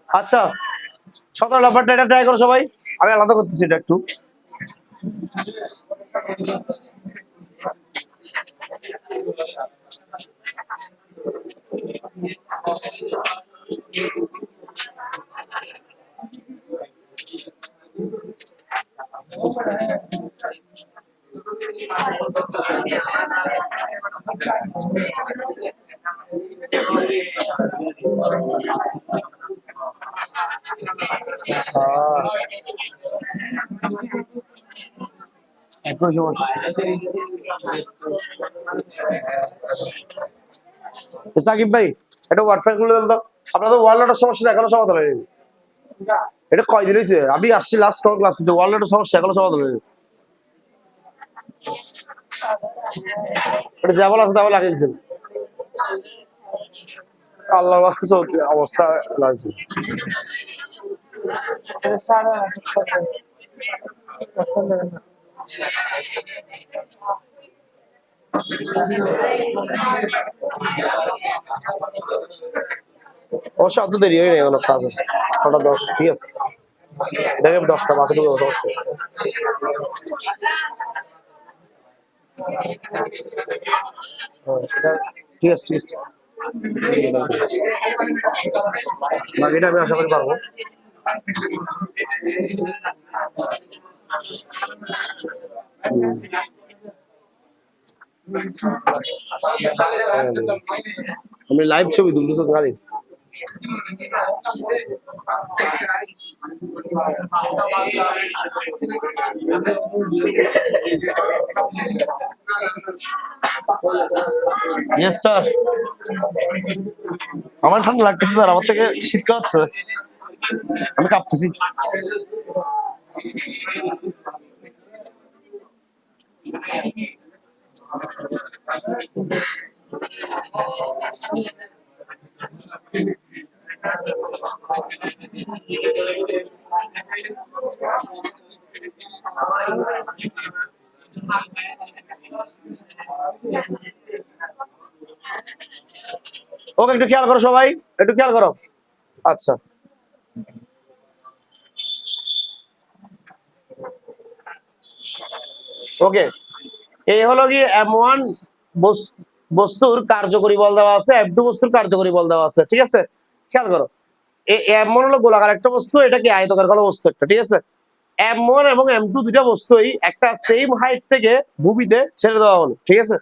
আচ্ছা 17 নাম্বারটা এটা ট্রাই করো সবাই, আমি আলাদা করতেছি এটা একটু। একই সমস্যা। সাকিব ভাই এটা ওয়ার্ড ফাইল গুলো দেন তো, আপনাদের ওয়ার্ল্ডের সমস্যা এখনো সমাধান হয়নি। এটা কয়দিন হয়েছে আমি আসছি লাস্ট ক্লাস দিতে, ওয়ার্ল্ডের সমস্যা এখনো সমাধান হয়নি। এটা যেমন আছে তেমন লাগিয়ে দিচ্ছেন, আল্লাহর ওয়াস্তে অবস্থা লাগছে। অবশ্য অত দেরি হয়ে নেই, কোনো কাজ আছে 6:10, ঠিক আছে দেখে 10টা বাসে ঢুকে সমস্যা। ঠিক আছে ঠিক আছে, বাকিটা আমি আশা করি পারবো। আমি লাইভ ছবি তুলতেছি গাড়ি। ইয়েস স্যার, আমার ঠান্ডা লাগতেছে স্যার, আমার থেকে শীতকাল হচ্ছে, আমি কাঁপতেছি। ওকে একটু খেয়াল করো সবাই, একটু খেয়াল করো। আচ্ছা ওকে, এই হলো কি M1 বস্তুর কার্যকরী বল দেওয়া আছে, M2 বস্তুর কার্যকরী বল দেওয়া আছে, ঠিক আছে খেয়াল করো। এই M1 হলো গোলাকার একটা বস্তু, এটা কি আয়তাকার কালো বস্তু একটা, ঠিক আছে। M1 এবং M2 দুইটা বস্তুই একটা সেম হাইট থেকে ভূমিতে ছেড়ে দেওয়া হলো, ঠিক আছে।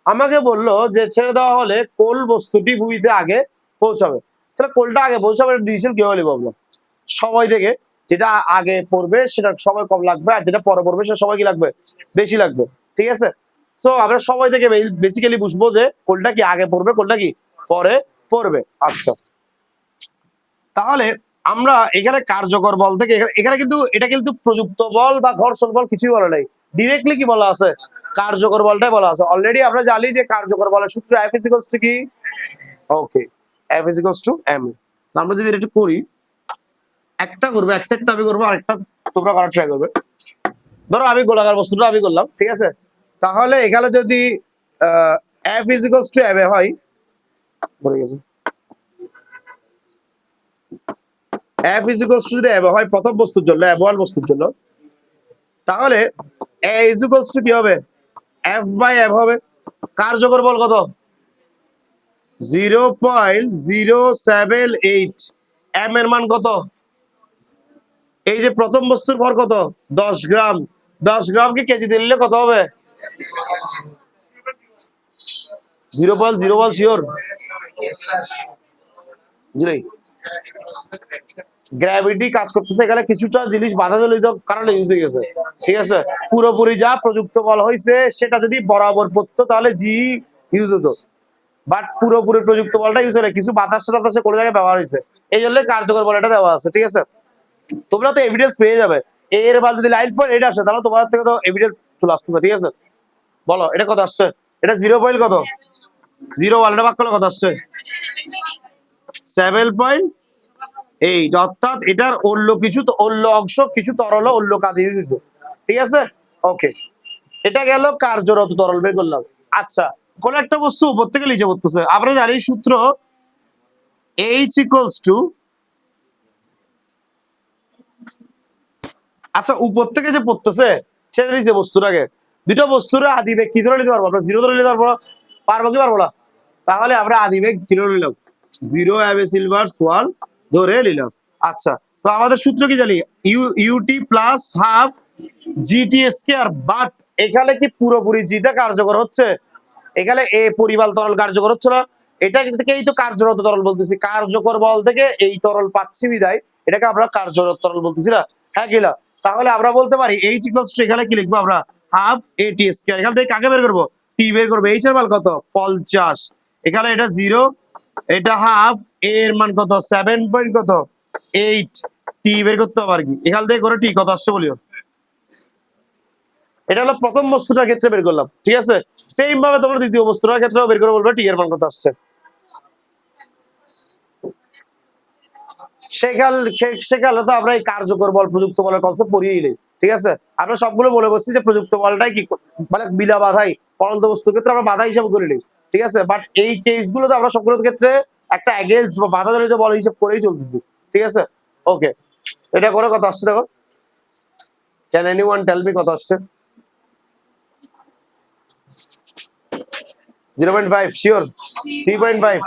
আমাকে বললো যে ছেড়ে দেওয়া হলে কোল বস্তুটি ভূমিতে আগে পৌঁছাবে, তাহলে কোলটা আগে পৌঁছাবে ডিসিশন কিভাবে বলবো? সময় থেকে, যেটা আগে পড়বে সেটা সময় কম লাগবে, আর যেটা পরে পড়বে সেটা সময় কি লাগবে, বেশি লাগবে, ঠিক আছে। সো আমরা সময় থেকে বেসিক্যালি বুঝবো যে কোলটা কি আগে পড়বে, কোলটা কি পরে পড়বে। আচ্ছা তাহলে আমরা এখানে কার্যকর বল থেকে, এখানে কিন্তু এটা কিন্তু প্রযুক্ত বল বা ঘর্ষণ বল কিছুই বলা নাই, ডিরেক্টলি কি বলা আছে, কার্যকর বলটাই বলা আছে। অলরেডি আমরা জানি যে কার্যকর বলের সূত্র F = কি, ওকে F = m। আমরা যদি এটা একটু করি, একটা করবো এক সেট আমি করবো, আরেকটা তোমরা করার ট্রাই করবে। ধরো আমি গোলাকার বস্তুটা আমি করলাম, ঠিক আছে। তাহলে এখানে যদি F = m হয়, পড়ে গেছে, F যদি m হয় প্রথম বস্তুর জন্য, M1 বস্তুর জন্য, তাহলে A = কি হবে, F/m হবে। কার্যকর বল কত, 0.078, m এর মান কত, এই যে প্রথম বস্তুর ভর কত, 10 গ্রাম, 10 গ্রামকে কেজিতে নিলে কত হবে, 0.01 শিওর, গ্র্যাভিটি কাজ করতেছে এখানে, কিছুটা জিনিস বাধা জনিত কারণে ইউজ হয়ে গেছে, ঠিক আছে। পুরোপুরি যা প্রযুক্ত বল হয়েছে সেটা যদি বরাবর পড়তো তাহলে জি ইউজ হতো, বাট পুরোপুরি প্রযুক্ত বলটা ইউজ হয়, কিছু বাতাসে টাতাসে কোনো জায়গায় ব্যবহার হয়েছে, এই জন্য কার্যকর বল এটা দেওয়া আছে, ঠিক আছে। তোমরা তো এভিডেন্স পেয়ে যাবে, এর বার যদি লাইন পয়েন্ট এটা আসে তাহলে তোমাদের থেকে তো এভিডেন্স চলে আসতেছে, ঠিক আছে। বলো এটা কত আসছে, এটা 0. কত, 0.1 এটা ভাগ করলে কত আসছে, 7.8, অর্থাৎ এটার অন্য কিছু তো অন্য অংশ কিছু তরল অন্য কাজে ইউজ হয়েছে, ঠিক আছে। ওকে এটা গেল কার্যরত তরল বের করলাম। আচ্ছা কোন একটা বস্তু উপর থেকে নিচে পড়তেছে, আমরা জানি সূত্র H ইকুয়ালস টু, আচ্ছা উপর থেকে যে পড়তেছে ছেড়ে দিয়েছে বস্তুটাকে, দুটো বস্তুর আদিবেগ কি ধরে নিতে পারবো আমরা? জিরো ধরে নিতে পারবো? পারবো কি পারবো না? তাহলে আমরা আদিবেগ জিরো নিলাম, জিরো অ্যাবেস ইনভার্স ওয়ান ধরে নিলাম। আচ্ছা, তো আমাদের সূত্র কি জানি? UT plus half GT square, but এখানে কি পুরোপুরি জিটা কার্যকর হচ্ছে? এখানে এ পরিমাণ তরল কার্যকর হচ্ছে না, এটা থেকেই তো কার্যরত তরল বলতেছি, কার্যকর বল থেকে এই তরল পাচ্ছি বিদায় এটাকে আমরা কার্যরত তরল বলতেছি না? হ্যাঁ কিনা? তাহলে আমরা বলতে পারি এইচ ইকুয়ালস টু, এখানে কি লিখবো আমরা? হাফ এ টি স্কয়ার। এখান থেকে কাকে বের করবো? টি বের করবো। এইচ এর মান কত? 50। এখানে এটা জিরো, এটা হাফ, এর মান কত? 7 পয়েন্ট কত 8, টি বের করতে হবে আর কি। এখান থেকে করে টি কত আসছে বলিও। এটা হলো প্রথম বস্তুটার ক্ষেত্রে বের করলাম, ঠিক আছে? সেম ভাবে তোমরা দ্বিতীয় বস্তুটার ক্ষেত্রেও বের করে বলবে টি এর মান কত আসছে। সেখানে তো আমরা এই কার্যকর বল প্রযুক্ত বলের কনসেপ্ট পড়িয়েই নেই, ঠিক আছে? আমরা সবগুলো বলে বসছি যে প্রযুক্ত বলটাই কি মানে বিনা বাধাই পরন্ত বস্তুর ক্ষেত্রে আমরা বাধা হিসাবে করে নিই, ঠিক আছে? বাট এই কেস গুলো তো আমরা সবগুলোর ক্ষেত্রে একটা এগেইনস্ট বা বাধা জনিত বল হিসাব করেই চলতেছি, ঠিক আছে? ওকে, এটা করে কত আসছে দেখো। ক্যান এনিওয়ান টেল মি কত আসছে? 0.5 শিওর? 3.5?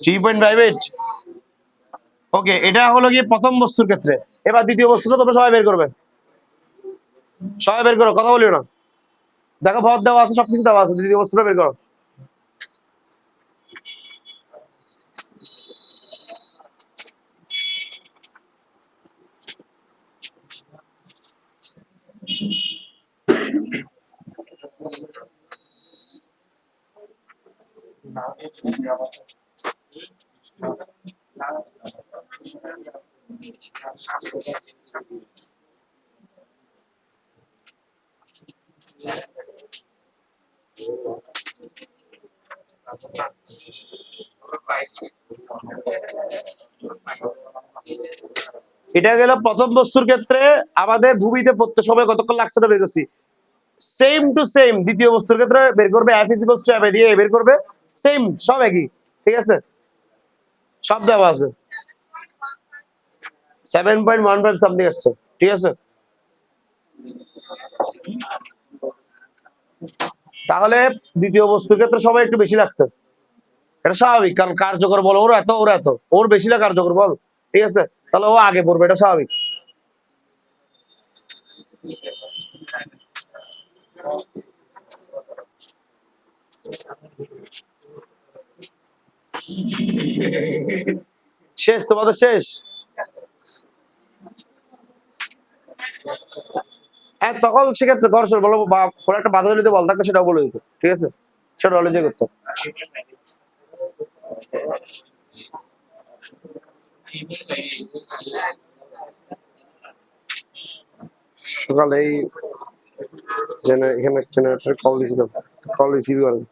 3.58? ওকে, এটা হলো গিয়ে প্রথম বস্তুর ক্ষেত্রে। এবার দ্বিতীয় বস্তুটা তোমরা সবাই বের করবে, সবাই বের করো, কথা বলিও না। দেখো ভর দেওয়া আছে, সবকিছু দেওয়া আছে, দ্বিতীয় বস্তুটা বের করো। এটা গেল প্রথম বস্তুর ক্ষেত্রে। আমাদের ভূমিতে পড়তে সময় কতক্ষণ লাগছে বের করছি। সেম টু সেম দ্বিতীয় বস্তুর ক্ষেত্রে বের করবে, F is equals two F দিয়ে বের করবে, সেম সব একই, ঠিক আছে? সব দেওয়া আছে, 7.15 সামথিং আসছে, ঠিক আছে? তাহলে দ্বিতীয় বস্তুর ক্ষেত্রে সময় একটু বেশি লাগছে, এটা স্বাভাবিক, কারণ কার্যকর বল ওর এত, ওর বেশি না কার্যকর বল, ঠিক আছে? তাহলে ও আগে পড়বে, এটা স্বাভাবিক। শেষ, তোমাদের শেষ। হ্যাঁ, তখন সেক্ষেত্রে ঘর্ষণ বলো বা কোনো একটা বাধা জনিত বল থাকলে সেটাও বলে দিত, ঠিক আছে? সেটা হলে যে করতো। সকালে এখানে জেনারেটর কল দিয়েছিলাম, কল রিসিভ করেন।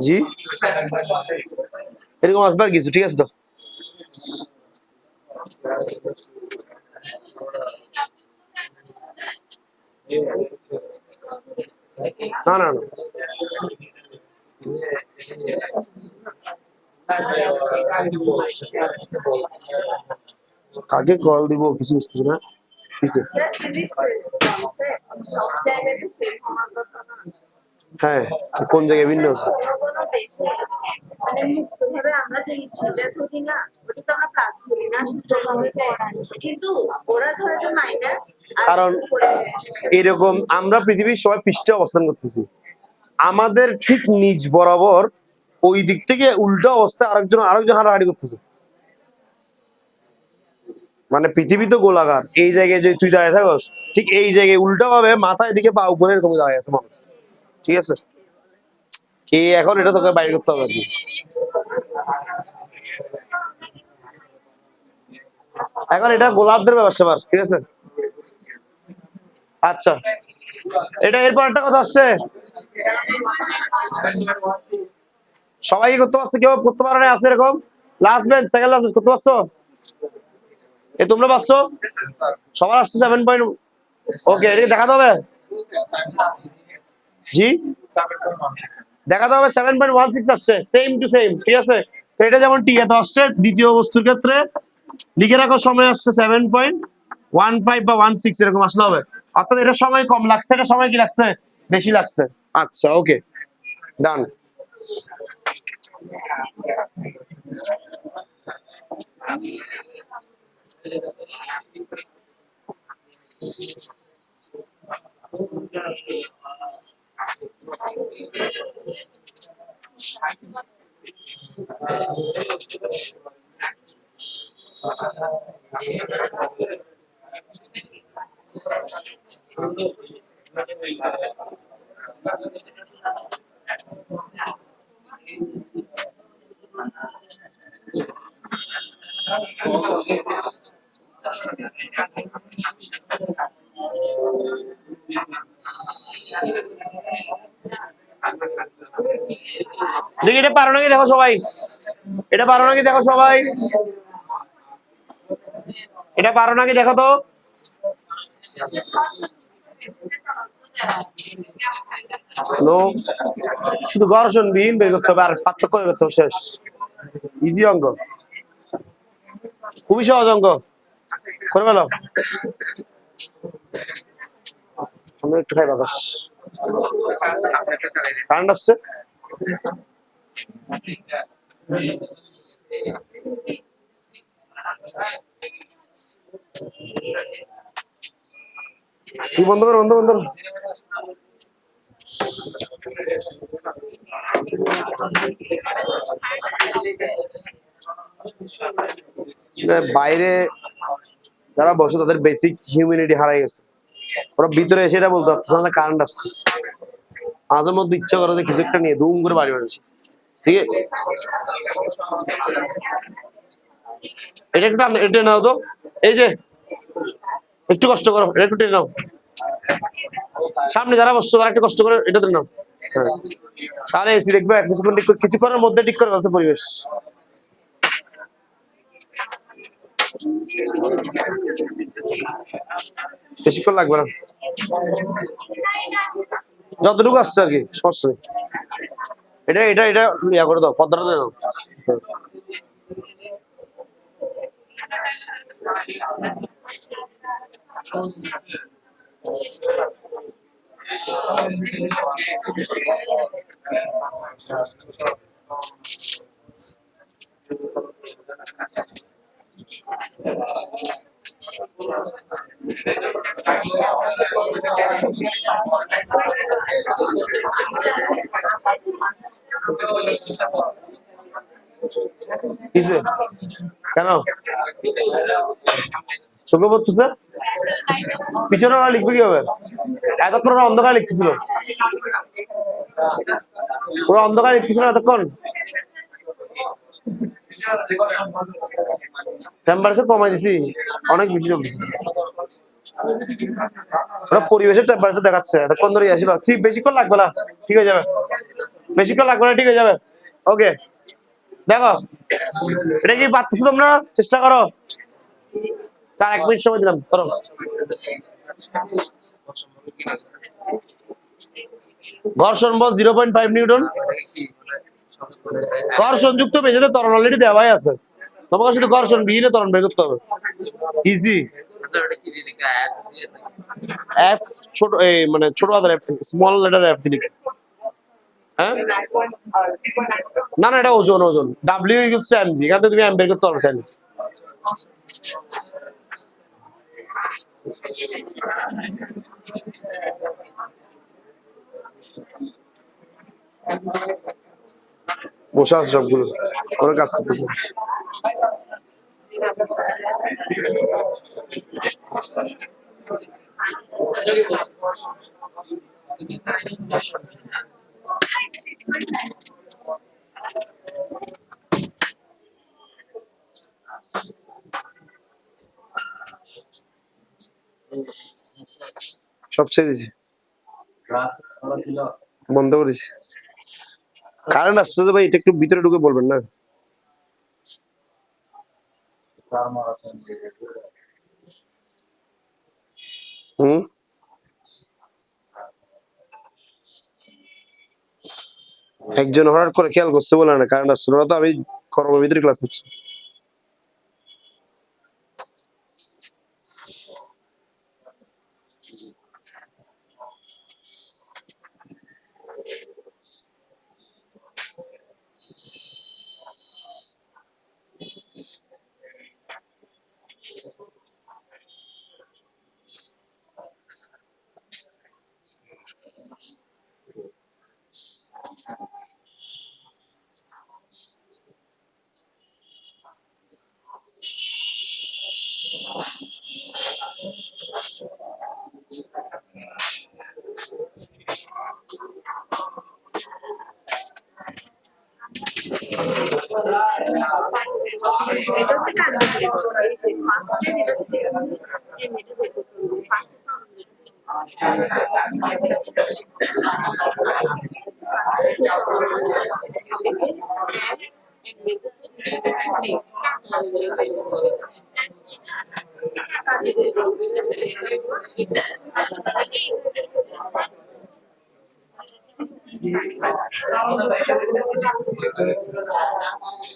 জি এরকম আসবে আর কিছু, ঠিক আছে? তো না না না, কাকে কল দিব কিছু বুঝতেছি না, কিসে? হ্যাঁ, কোন জায়গায় ভিন্ন আছে? মানে মুক্তভাবে আমরা যে ইচ্ছেটা করি না, ওটা তো আমরা প্লাস করি না সূত্রভাবে, কিন্তু ওরা ধরে যে মাইনাস। কারণ এরকম আমরা পৃথিবীর সবাই পৃষ্ঠে অবস্থান করতেছি, আমাদের ঠিক নিচ বরাবর ওই দিক থেকে উল্টো অবস্থায় আরেকজন হাঁটাহাঁটি করতেছে। মানে পৃথিবী তো গোলাকার, এই জায়গায় যদি তুই দাঁড়িয়ে থাকস, ঠিক এই জায়গায় উল্টো ভাবে মাথায় দিকে পা উপরে এরকম দাঁড়িয়ে আছে মানুষ, ঠিক আছে? কি এখন এটা তোকে বাইর করতে হবে আর কি। এখন এটা গোলাপদের ব্যবসা বার, ঠিক আছে। আচ্ছা, এটা এরপর একটা কথা আসছে, সবাই কি করতে পারছো? কেউ করতে পারে না? আছে এরকম last bench, second last bench করতে পারছো? এ তোমরা পারছো? সবার আসছে 7 পয়েন্ট। ওকে, এটাকে দেখাতে হবে। জি, দেখাতে হবে 7.16 আসছে, সেম টু সেম, ঠিক আছে। তো এটা যেমন টি এত আসছে, দ্বিতীয় বস্তুর ক্ষেত্রে লিখে রাখো সময় আসছে 7.15 বা 16 এরকম আসলে হবে। অর্থাৎ এটা সময় কম লাগছে, এটা সময় কি লাগছে? বেশি লাগছে। আচ্ছা, ওকে, ডান। দেখি এটা পারো নাকি দেখো সবাই, এটা পারো নাকি দেখো সবাই, এটা পারো নাকি দেখো তো। নো, শুধু ঘর্ষণ বিহীন বের করতে হবে, আর পার্থক্য বের করতে হবে, শেষ। ইজি অঙ্ক, খুবই সহজ অঙ্ক, করে ফেলো। আমি একটু খাই বাতাস, কারেন্ট আসছে। তুই বন্ধ কর, বন্ধ বন্ধ কর। বাইরে যারা বসে তাদের বেসিক হিউম্যানিটি হারাই গেছে, ওরা ভিতরে এসে এটা বলতে পারছে না কারেন্ট আসছে। মাঝে মধ্যে ইচ্ছা করে যে কিছু একটা নিয়ে ধুম করে বাড়ি বাড়ি, ঠিক আছে। এটা একটু এটা নাও তো, এই যে একটু কষ্ট করো, এটা একটু টেনে নাও। সামনে যারা বসছো তারা একটু কষ্ট করে এটা টেনে নাও। হ্যাঁ, তাহলে এসি দেখবে কিছুক্ষণের মধ্যে ঠিক করে ফেলছে পরিবেশ। বেশিক্ষণ লাগবে না, যতটুকু আসছে আর কি, সমস্যা নেই। এটা এটা এটা ইয়া করে দাও, পদ্মাটা দিয়ে দাও। কিসে? কেন চোখে পড়তেছে? পিছনে ওরা লিখবে কি হবে? এতক্ষণ ওরা অন্ধকার লিখতেছিল, ওরা অন্ধকার লিখতেছিল এতক্ষণ। টেম্পারেচার কমাই দিছি, অনেক বেশি চলতেছে। ওরা পরিবেশের টেম্পারেচার দেখাচ্ছে, এতক্ষণ ধরে আসছিল। ঠিক বেশিক্ষণ লাগবে না, ঠিক হয়ে যাবে, বেশিক্ষণ লাগবে না, ঠিক হয়ে যাবে। ওকে, দেখো এটা কি পারতেছো তোমরা? চেষ্টা করো, 1 মিনিট সময় দিলাম, করো। ঘর্ষণ বল 0.5 নিউটন। ঘর্ষণ যুক্ত মেঝেতে ত্বরণ অলরেডি দেওয়াই আছে, তোমাকে শুধু ঘর্ষণ বিহীন ত্বরণ বের করতে হবে। ইজি। এফ ছোট, এই মানে ছোট হাতের এফ, স্মল লেটার এফ দিলি। হ্যাঁ, না না, এটা ওজন, ওজন ডাব্লিউ ইকুয়ালস টু এমজি, এখান থেকে তুমি এম বের করতে পারবে চাইলে। বসে আছে সবগুলো, ওরা কাজ করতেছে। সব ছেড়ে দিছি, বন্ধ করেছি। কারেন্ট আসছে তো ভাই, এটা একটু ভিতরে ঢুকে বলবেন না? হুম, একজন হঠাৎ করে খেয়াল করছে বলে না কারেন্ট আসছে না, তো আমি গরমের ভিতরে ক্লাস নিচ্ছি। এটা হচ্ছে কার্যকরী। এই যে ফার্স্টে এটা থেকে সেকেন্ড এটা বের করতে হবে।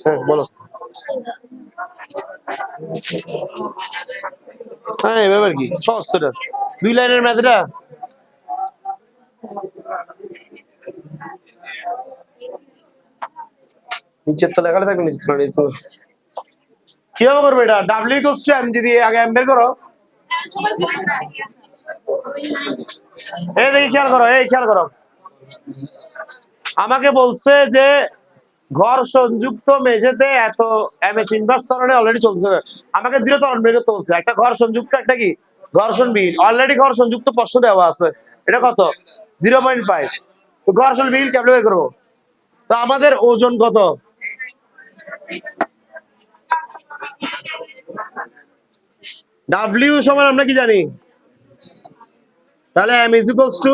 হ্যাঁ বলো। হ্যাঁ এভাবে আর কি, সহজ তো এটা। 2 লাইনের ম্যাথ এটা। নিচের তো লেখাটা থাকবে, নিচের তলা নেই তো। কিভাবে করবে এটা? ডাব্লিউ ইকুয়ালস টু এম যদি আগে এম বের করো। এই দেখি, খেয়াল করো, এই খেয়াল করো। আমাকে বলছে যে ঘর সংযুক্ত মেঝেতে এত এমএস ইনভার্স ত্বরণে অলরেডি চলছে। আমাকে দৃঢ় ত্বরণ বের করতে বলছে। একটা ঘর সংযুক্ত, একটা কি ঘর্ষণবিহীন। অলরেডি ঘর সংযুক্ত প্রশ্ন দেওয়া আছে, এটা কত? 0.5। তো ঘর্ষণবিহীন কেমনে বের করবো? তো আমাদের ওজন কত? ডাব্লিউ সমান আমরা কি জানি? তাহলে M is equals to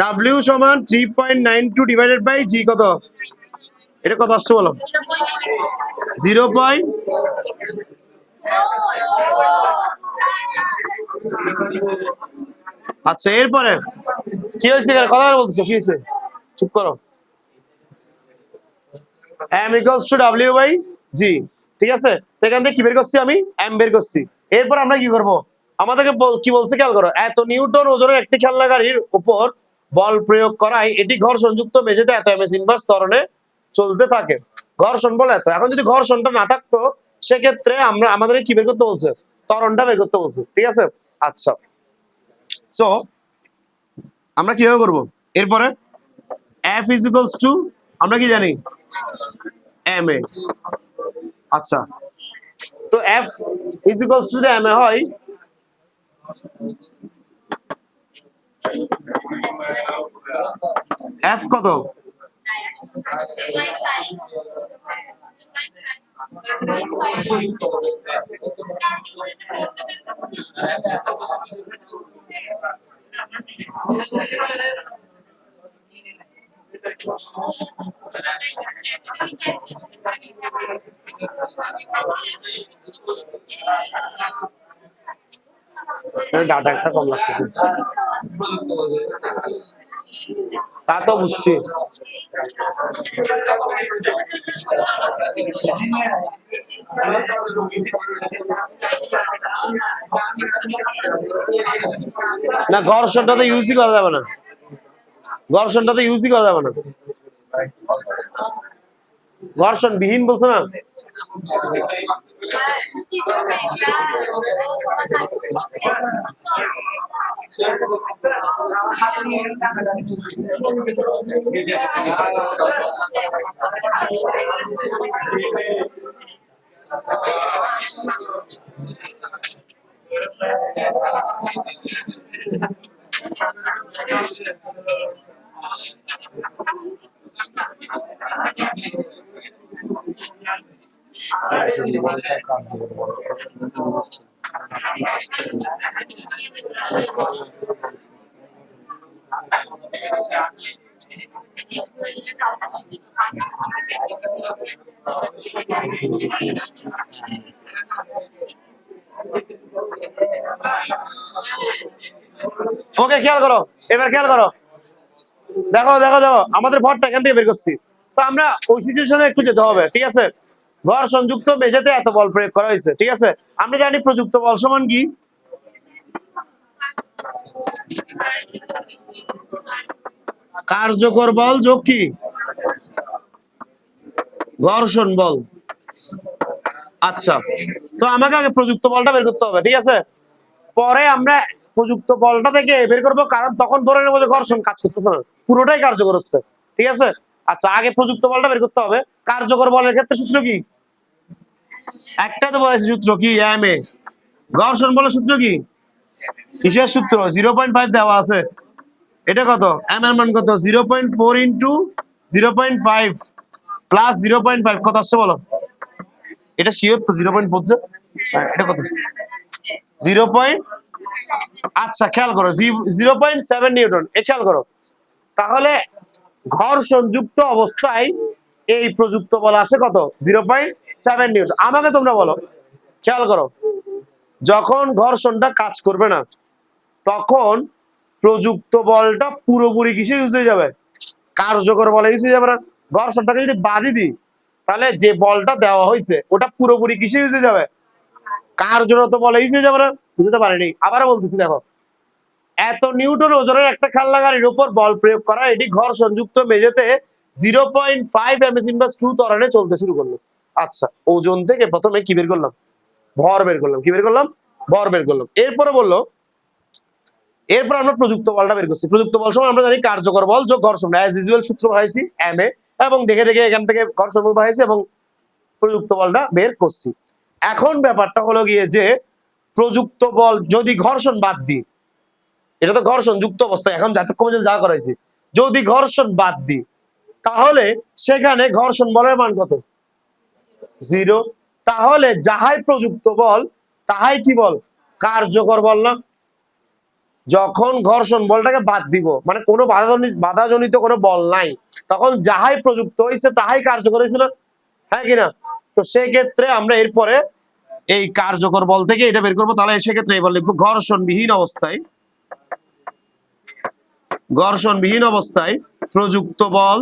W সমান 3.92 ডিভাইডেড বাই জি কত? এটা কত আসছে বলো? 0. আচ্ছা এরপরে কি হয়েছে? কথা বলতেছো, কি হয়েছে? চুপ করো। M equals to W by G, ঠিক আছে? তো এখান থেকে কি বের করছি? আমি এম বের করছি। এরপর আমরা কি করব? আমাদেরকে কি বলছে খেয়াল করো। এত নিউটন ওজনের একটি খেলনা গাড়ির উপর বল প্রয়োগ করায় এটি ঘর্ষণযুক্ত মেঝেতে এত এমএস ইনভার্স ত্বরণে চলতে থাকে। ঘর্ষণ বলে এত। এখন যদি ঘর্ষণটা না থাকতো সেক্ষেত্রে আমাদের কি বের করতে বলছে? ত্বরণটা বের করতে বলছে, ঠিক আছে? আচ্ছা, সো আমরা কিভাবে করব এরপরে? এফ ইজ ইকুয়ালস টু আমরা কি জানি? M A. আচ্ছা, তো F is equals to M A হয় এফ কত? ডাটা একটা কম লাগতেছে, তা তো বুঝছি। না ঘর্ষণটা তো ইউজই করা যাবে না, ঘর্ষণটা তো ইউজই করা যাবে না। ঘর্ষণ বিহীন বলছে না? ওকে, খেয়াল করো, এবার খেয়াল করো, দেখো দেখো দেখো, আমাদের ভরটা এখান থেকে বের করছি। তো আমরা ওই সিচুয়েশনে একটু যেতে হবে, ঠিক আছে? ঘর সংযুক্ত মেঝেতে এত বল প্রয়োগ করা হয়েছে, ঠিক আছে? আমরা জানি প্রযুক্ত বল সমান কি? কার্যকর বল যোগ কি? ঘর্ষণ বল। আচ্ছা, তো আমাকে আগে প্রযুক্ত বলটা বের করতে হবে, ঠিক আছে? পরে আমরা প্রযুক্ত বলটা থেকে বের করবো, কারণ তখন ধরে নেবো যে ঘর্ষণ কাজ করতেছে না, পুরোটাই কার্যকর হচ্ছে, ঠিক আছে? আচ্ছা, আগে প্রযুক্ত বলটা বের করতে হবে। কার্যকর বলের ক্ষেত্রে সূত্র কি? একটা তো বলেছে সূত্র কি, এম এ। ঘর্ষণ বলের সূত্র কি? কিসের সূত্র? 0.5 দেওয়া আছে। এটা কত? এম এর মান কত? 0.4 ইন্টু 0.5 প্লাস 0.5 কত আসছে বলো? এটা শিওর তো 0.4? এটা কত? 0. আচ্ছা, খেয়াল করো, 0.7 নিউটন। এ খেয়াল করো, তাহলে ঘর্ষণ যুক্ত অবস্থায় এই প্রযুক্ত বল আসে কত? 0.7 নিউটন। আমাকে তোমরা বলো, খেয়াল করো, যখন ঘর্ষণটা কাজ করবে না তখন প্রযুক্ত বলটা পুরোপুরি কিসে ইউজ হয়ে যাবে? কার্যকর বলে ইউজ হয়ে যাবে না? ঘর্ষণটাকে যদি বাদই দিই, তাহলে যে বলটা দেওয়া হয়েছে ওটা পুরোপুরি কিসে ইউজ হয়ে যাবে? কার্যরত বলে ইউজ হয়ে যাবে না? বুঝতে পারিনি, আবারও বলতেছি, দেখো, এত নিউটন ওজনের একটা খেলনা গাড়ির উপর বল প্রয়োগ করা, এটি ঘর্ষণযুক্ত মেঝেতে 0.5 m/2 ত্বরণে চলতে শুরু করলো। আচ্ছা, ওজন থেকে প্রথমে কি বের করলাম? ভর বের করলাম। কি বের করলাম? ভর বের করলাম। এরপরে বললো, এরপর আমরা প্রযুক্ত বলটা বের করছি। প্রযুক্ত বল সময় আমরা জানি কার্যকর বল যোগ ঘর্ষণ, অ্যাজ ইউজুয়াল সূত্র পাইছি এম এ, এবং দেখে দেখে এখান থেকে ঘর্ষণ বল পাইছি এবং প্রযুক্ত বলটা বের করছি। এখন ব্যাপারটা হলো গিয়ে যে প্রযুক্ত বল যদি ঘর্ষণ বাদ দিই, এটা তো ঘর্ষণ যুক্ত অবস্থা, এখন যতক্ষণ পর্যন্ত যা করাইছি, যদি ঘর্ষণ বাদ দিই তাহলে সেখানে ঘর্ষণ বলের মান কত? 0। তাহলে যাহাই প্রযুক্ত বল তাহাই কি বল? কার্যকর বল না? যখন ঘর্ষণ বলটাকে বাদ দিব, মানে কোনো বাধাজনিত কোনো বল নাই, তখন যাহাই প্রযুক্ত হয়েছে তাহাই কার্যকর হয়েছিল, হ্যাঁ কিনা? তো সেক্ষেত্রে আমরা এরপরে এই কার্যকর বল থেকে এটা বের করবো। তাহলে সেক্ষেত্রে এবার লিখবো ঘর্ষণবিহীন অবস্থায়, ঘর্ষণবিহীন অবস্থায় প্রযুক্ত বল,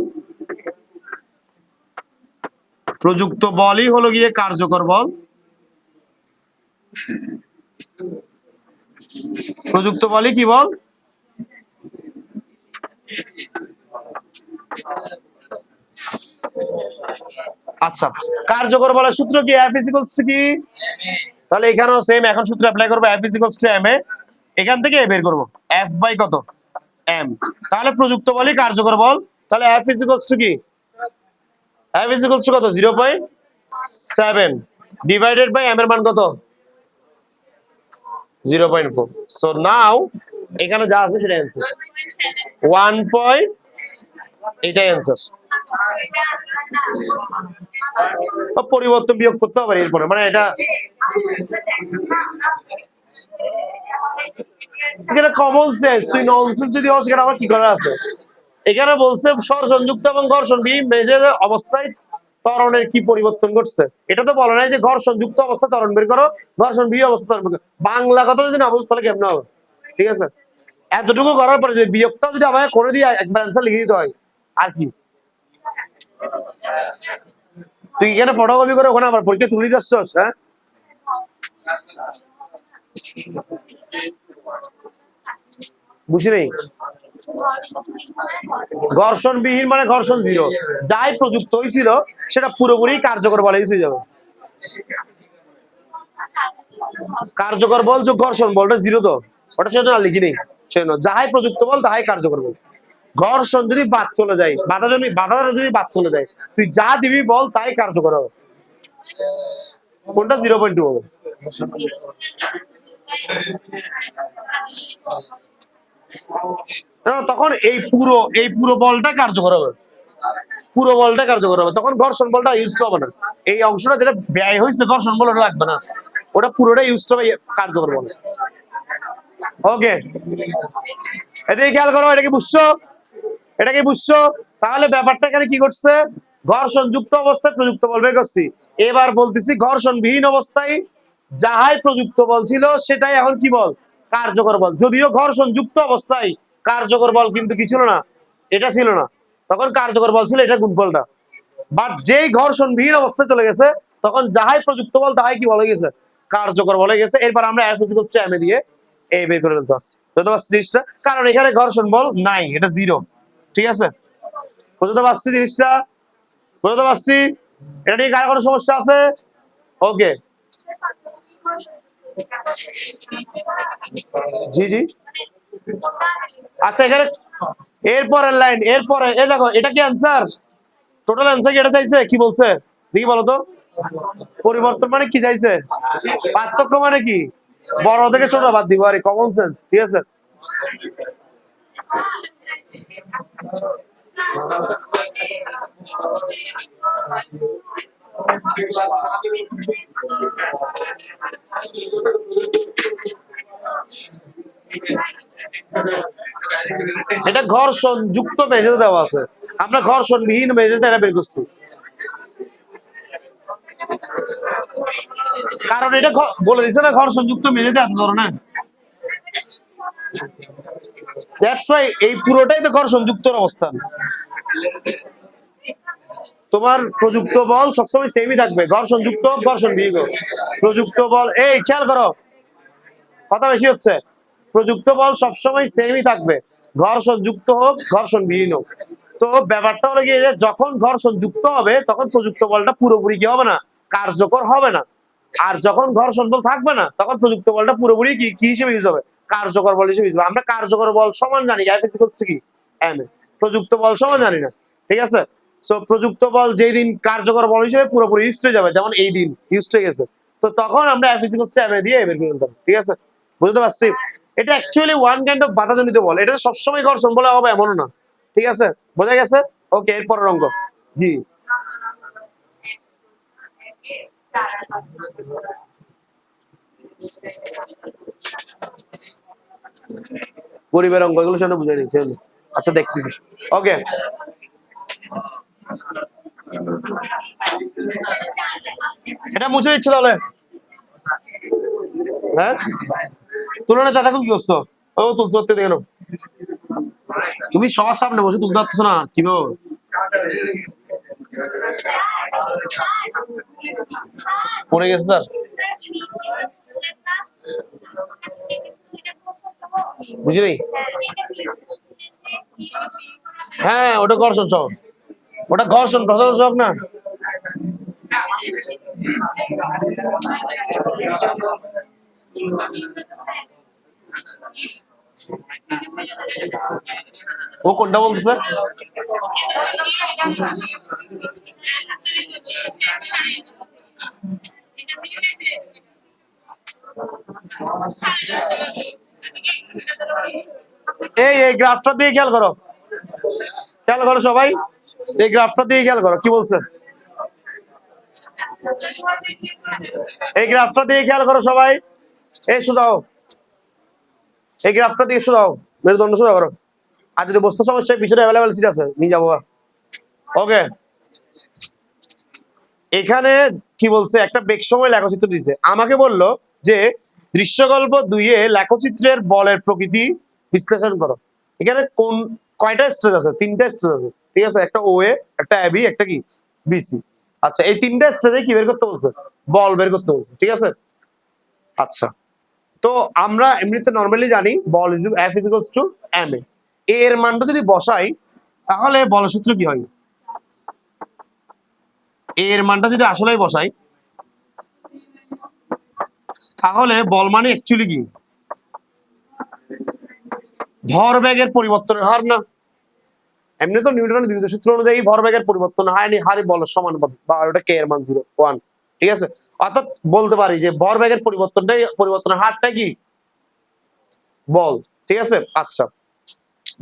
প্রযুক্ত বলই হলো গিয়ে কার্যকর বল। প্রযুক্ত বলই কি বল? আচ্ছা, কার্যকর বলের সূত্র কি? F ইকুয়ালস টু কি? তাহলে এখানেও সেম, এখন সূত্র অ্যাপ্লাই করবো, F ইকুয়ালস টু m এ। এখান থেকে বের করবো F বাই কত? m। তাহলে প্রযুক্ত বলই কার্যকর বল। তাহলে F ইকুয়ালস টু কি? F ইকুয়ালস টু কত? 0.7 ডিভাইডেড বাই m এর মান কত? 0.4। সো নাও এখানে যা আসবে সেটা অ্যান্সার 1. এটাই অ্যান্সার। পরিবর্তন বিয়োগ করতে হবে এরপরে, মানে এটা এখানে কমন সেন্স, তুই ননসেন্স যদি হস সেখানে আবার কি করার আছে? এখানে বলছে স্বর সংযুক্ত এবং ঘর্ষণ বিহীন মেঝে অবস্থায় ত্বরণের কি পরিবর্তন ঘটছে। এটা তো বলে নাই যে ঘর্ষণ যুক্ত অবস্থা ত্বরণ বের করো, ঘর্ষণ বিহীন অবস্থা ত্বরণ বের করো। বাংলা কথা যদি না বুঝতে তাহলে কেমন হবে? ঠিক আছে, এতটুকু করার পরে যে বিয়োগটাও যদি আমাকে করে দিয়ে একবার অ্যান্সার লিখে দিতে হয়, আর কি? তুই এখানে ফটোকপি করে ওখানে আবার পরীক্ষা তুলে যাচ্ছস? হ্যাঁ, বুঝি নেই। ঘর্ষণবিহীন মানে ঘর্ষণ 0, যাই প্রযুক্ত হয়েছিল সেটা পুরোপুরি কার্যকর বলে হয়ে যাবে। কার্যকর বল যোগ ঘর্ষণ বলটা 0, তো ওটা সেটা না লিখি নেই, সেজন্য যাহাই প্রযুক্ত বল তাহাই কার্যকর বল। ঘর্ষণ যদি বাদ চলে যায়, বাধা যদি বাদ চলে যায়, তুই যা দিবি বল তাই কার্যকর হবে। কোনটা 0.2 হবে? তখন এই পুরো বলটা কার্যকর হবে। পুরো বলটা কার্যকর হবে, তখন ঘর্ষণ বলটা ইউজ হবে না। এই অংশটা যেটা ব্যয় হয়েছে ঘর্ষণ বল ওটা লাগবে না, ওটা পুরোটা ইউজ হবে কার্যকর বল। ওকে, এদিকে খেয়াল করো, এটা কি বুঝছো? এটা কি বুঝছো? তাহলে ব্যাপারটা এখানে কি করছে, ঘর্ষণ যুক্ত অবস্থায় প্রযুক্ত বল বের করছি। এবার বলতেছি ঘর্ষণ বিহীন অবস্থায় যাহাই প্রযুক্ত বল ছিল সেটাই এখন কি বল, কার্যকর বল। যদিও ঘর্ষণ যুক্ত অবস্থায় কার্যকর বল কিন্তু কি ছিল না, এটা ছিল না, তখন কার্যকর বল ছিল এটা গুণফলটা। বাট যেই ঘর্ষণ বিহীন অবস্থায় চলে গেছে তখন যাহাই প্রযুক্ত বল তাহাই কি বলে গেছে, কার্যকর বলে গেছে। এরপর আমরা F = m দিয়ে এই বের করে ফেলতে পারছি, বুঝতে পারছি জিনিসটা, কারণ এখানে ঘর্ষণ বল নাই, এটা জিরো। ঠিক আছে, বুঝতে পারছি জিনিসটা, বুঝতে পারছি। এটা নিয়ে কার কোনো সমস্যা আছে? ওকে, জি জি। আচ্ছা, এখানে এরপরের লাইন, এরপরে এই দেখো, এটা কি অ্যান্সার? টোটাল অ্যান্সার কি এটা চাইছে, কি বলছে দেখি বলো তো? পরিবর্তন মানে কি চাইছে? পার্থক্য মানে কি? বড় থেকে ছোট বাদ দিব, আরে কমন সেন্স। ঠিক আছে, এটা ঘর্ষণ যুক্ত মেঝেতে দেওয়া আছে, আমরা ঘর্ষণ বিহীন মেঝেতে এটা বের করছি, কারণ এটা বলে দিছে না ঘর্ষণ যুক্ত মেঝেতে এত ধরনের। দ্যাটস ওয়াই এই পুরোটাই তো ঘর্ষণ যুক্ত অবস্থান। তোমার প্রযুক্ত বল সবসময় সেমই থাকবে, ঘর্ষণ যুক্ত হোক ঘর্ষণ বিহীন হোক। প্রযুক্ত বল, এই খেয়াল করো, কথা বেশি হচ্ছে, প্রযুক্ত বল সবসময় সেমই থাকবে, ঘর্ষণ যুক্ত হোক ঘর্ষণ বিহীন হোক। তো ব্যাপারটা হলো গিয়ে যে যখন ঘর্ষণ যুক্ত হবে তখন প্রযুক্ত বলটা পুরোপুরি কি হবে না, কার্যকর হবে না। আর যখন ঘর্ষণ বল থাকবে না তখন প্রযুক্ত বলটা পুরোপুরি কি কি হিসেবে ইউজ হবে, কার্যকর বল হিসেবে ইউজ হবে। আমরা কার্যকর বল সমান জানি F = কি m, প্রযুক্ত বল সমান জানি না। ঠিক আছে, সো প্রযুক্ত বল যেই দিন কার্যকর বল হিসেবে পুরোপুরি ইউজ হয়ে যাবে, যেমন এই দিন ইউজ হয়ে গেছে, তো তখন আমরা F = m দিয়ে বের করে নিতাম। ঠিক আছে, বুঝতে পারছি? এটা অ্যাকচুয়ালি ওয়ান কাইন্ড অফ বাধাজনিত বল, এটা সবসময় ঘর্ষণ বলে হবে এমনও না। ঠিক আছে, বোঝা গেছে? ওকে, এরপরের অঙ্ক। জি, গরিবের অঙ্ক এগুলো সামনে বুঝাই নিচ্ছে। আচ্ছা, দেখতেছি। ওকে, এটা মুছে দিচ্ছে তাহলে। হ্যাঁ, তুলনা দাদা কি করছো? ও তুলছো কেন? তুমি সবার সামনে বসে তুলতে পারছো না কিভাবে? পড়ে গেছে স্যার, বুঝি নাই। হ্যাঁ, ওটা ঘর্ষণ সহক, ওটা ঘর্ষণ প্রসারণ সহক না। ও কোনটা বলতেছে? এই গ্রাফটা দিয়ে খেয়াল করো, খেয়াল করো সবাই, এই গ্রাফটা দিয়ে খেয়াল করো কি বলছে। এই গ্রাফটা দিয়ে খেয়াল করো সবাই, এই সোজাও, এই গ্রাফটা দিয়ে সোজাও, মেরুদণ্ড সোজা করো। আর যদি বস্তু সমস্যায় পিছনে অ্যাভেলেবেল সিট আছে নিয়ে যাবো। ওকে, এখানে কি বলছে, একটা বেগ সময় লেখচিত্র দিছে, আমাকে বললো যে দৃশ্যকল্প 2-এ লেখচিত্রের বলের প্রকৃতি বিশ্লেষণ করো। এখানে কোন কয়টা স্টেজ আছে? 3টা স্টেজ আছে। ঠিক আছে, একটা OA, একটা AB, একটা কি BC। আচ্ছা, এই 3টা স্টেজে কি বের করতে বলছে? বল বের করতে বলছে। ঠিক আছে, আচ্ছা, তো আমরা এমনিতে নরমালি জানি বল F = ma। এর মানটা যদি বসাই তাহলে বলের সূত্র কি হয়? এর মানটা যদি আসলেই বসাই তাহলে বল মানে অ্যাকচুয়ালি কি? ভরবেগের পরিবর্তনের হার না? এমনি তো নিউটনের দ্বিতীয় সূত্র অনুযায়ী ভরবেগের পরিবর্তন হয়নি, হারে বলের সমানুপাতিক, বা ওটা k এর মান 0, 1। ঠিক আছে, অর্থাৎ বলতে পারি যে ভরবেগের পরিবর্তনের হারটা কি? বল। ঠিক আছে, আচ্ছা,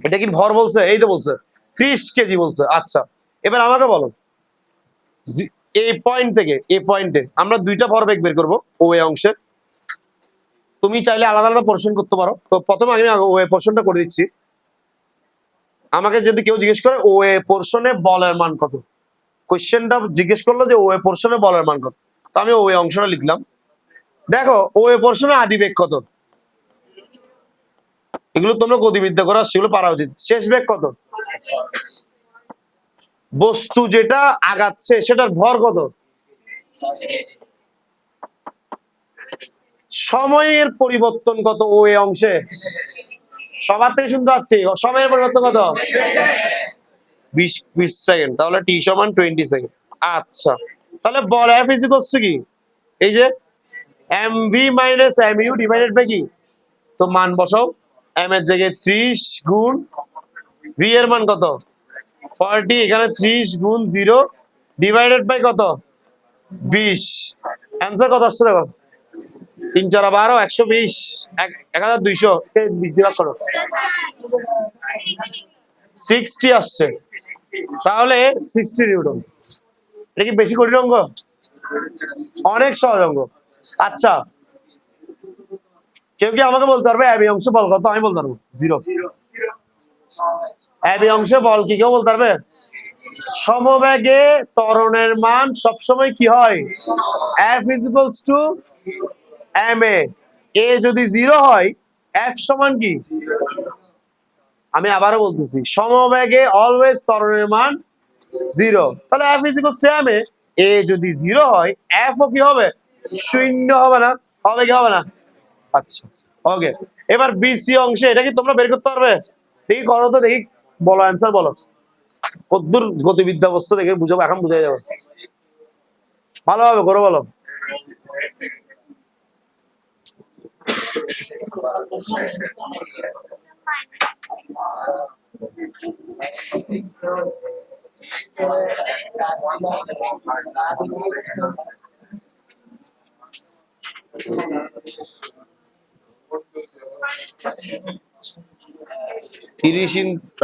এটা কি ভর বলছে? এই তো বলছে 30 কেজি বলছে। আচ্ছা, এবার আমাকে বলো এই পয়েন্ট থেকে এই পয়েন্টে আমরা দুইটা ভরবেগ বের করবো ও এ অংশে। তুমি চাইলে আলাদা আলাদা পোর্শন করতে পারো, তো প্রথমে আমি ও এ পোর্শনটা করে দিচ্ছি। আমাকে যদি কেউ জিজ্ঞেস করে ও এ পোর্শনে বলের মান কত, কোশ্চেনটা জিজ্ঞেস করলো যে ও এ পোর্শনে বলের মান কত, তো আমি ও এ অংশটা লিখলাম। দেখো ও এ পোর্শনে আদি বেগ কত, এগুলো তোমরা গতিবিদ্যা করা সেগুলো পারা উচিত। শেষ বেগ কত, বস্তু যেটা আগাচ্ছে সেটার ভর কত, সময়ের পরিবর্তন কত ও এ অংশে, সবার থেকে শুনতে পাচ্ছি সময়ের পরিবর্তন কত, 20 সেকেন্ড, তাহলে টি সমান 20 সেকেন্ড। আচ্ছা, তাহলে বল এফ ইজ ইকুয়ালস টু কি, এই যে M V minus M U divided by কি, তো মান বসাও। এম এর জায়গায় 30 গুণ ভি এর মান কত 40, এখানে 30 গুণ 0 ডিভাইডেড বাই কত 20। অ্যান্সার কত আসছে দেখো, 3 4 12 120 1200 20 দিয়ে ভাগ করো 60 আসছে, তাহলে 60 নিউটন। এটা কি বেশি কঠিন অঙ্ক, অনেক সহজ অঙ্ক। আচ্ছা, কেউ কি আমাকে বলতে পারবে এবি অংশ বল কত, আমি বলতে পারবো 0। এবি অংশ বল কি কেউ বলতে পারবে, সমবেগে ত্বরণের মান সবসময় কি হয়, F is equals to ma, a যদি 0 হয় F সমান কি, আমি আবারও বলতেছি সমবেগে অলওয়েজ ত্বরণের মান 0, তাহলে F is equals to ma, a যদি 0 হয় F ও কি হবে, শূন্য হবে না, হবে কি হবে না। আচ্ছা ওকে, এবার বিসি অংশে এটা কি তোমরা বের করতে পারবে, দেখি করো তো দেখি, বলো অ্যান্সার বলো, কতদূর গতিবিদ্যা বস্তু দেখে বুঝাবো, এখন বুঝাই যাবে, ভালোভাবে করো বলো।